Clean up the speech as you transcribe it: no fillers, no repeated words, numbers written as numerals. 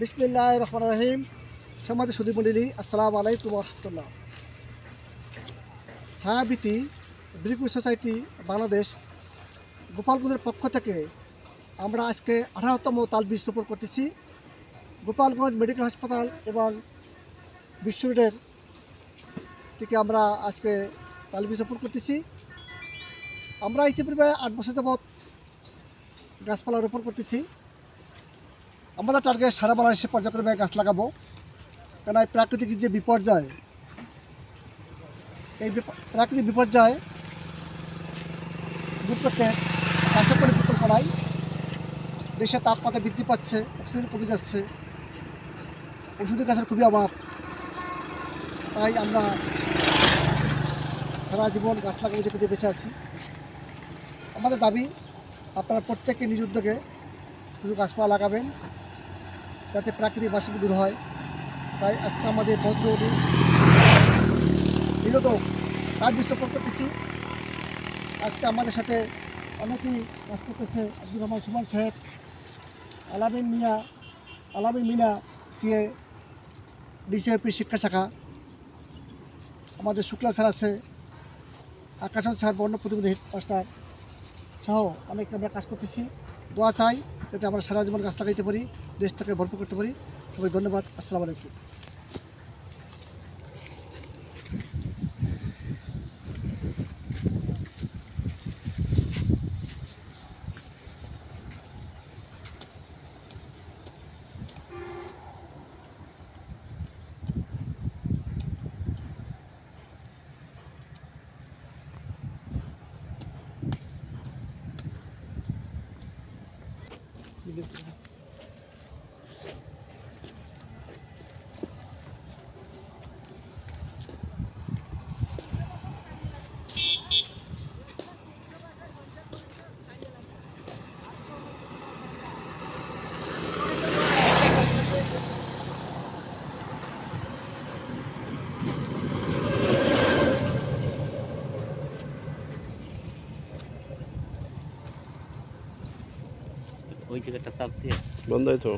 বিসমিল্লাহির রহমানির রহিম। সম্মানিত সুধীমণ্ডলী, আসসালামু আলাইকুম ওয়া রাহমাতুল্লাহ। ছায়াবীথি ব্রিকউড সোসাইটি বাংলাদেশ গোপালগঞ্জের পক্ষ থেকে আমরা আজকে 18তম তালবীজ রোপণ করতেছি। গোপালগঞ্জ মেডিকেল হাসপাতাল এবং বিশ্ব রোডের থেকে আমরা আজকে তালবীজ রোপণ করতেছি। আমরা ইতিপূর্বে 8 বছর যাবৎ গাছপালা রোপণ করতেছি। আমাদের টার্গেট সারা বাংলাদেশে পর্যায়ক্রমে গাছ লাগাবো, কেন এই প্রাকৃতিক যে বিপর্যয়, এই প্রাকৃতিক বিপর্যয় দূর করতে গাছের পরিকল্পনা নাই। দেশে তাপমাত্রা বৃদ্ধি পাচ্ছে, অক্সিজেন কমে যাচ্ছে, ওষুধের গাছের খুবই অভাব। তাই আমরা সারা জীবন গাছ লাগাবো, যেতে বেঁচে আছি। আমাদের দাবি, আপনারা প্রত্যেকে নিজ উদ্যোগে কিছু গাছপালা লাগাবেন, যাতে প্রাকৃতিক বাষ্প দূর হয়। তাই আজকে আমাদের বজ্রটি বিগত তালবীজ রোপণ করতেছি। আজকে আমাদের সাথে অনেকেই কাজ করতেছে। আব্দুর রহমান সুমন সাহেব, আলামিন মিনা সিএ ডিসিএপি শিক্ষা শাখা, আমাদের শুক্লা স্যার আছে, আকাশন স্যার বর্ণ প্রতিনিধি হেডমাস্টার সহ অনেকে আমরা কাজ করতেছি। দোয়া চাই যাতে আমরা সারা জীবন গাছ লাগাইতে পারি, দেশটাকে ভরপুর করতে পারি। সবাই ধন্যবাদ। আসসালামু আলাইকুম। ওই জায়গাটা চাপ দিয়ে বন্ধ হয়তো।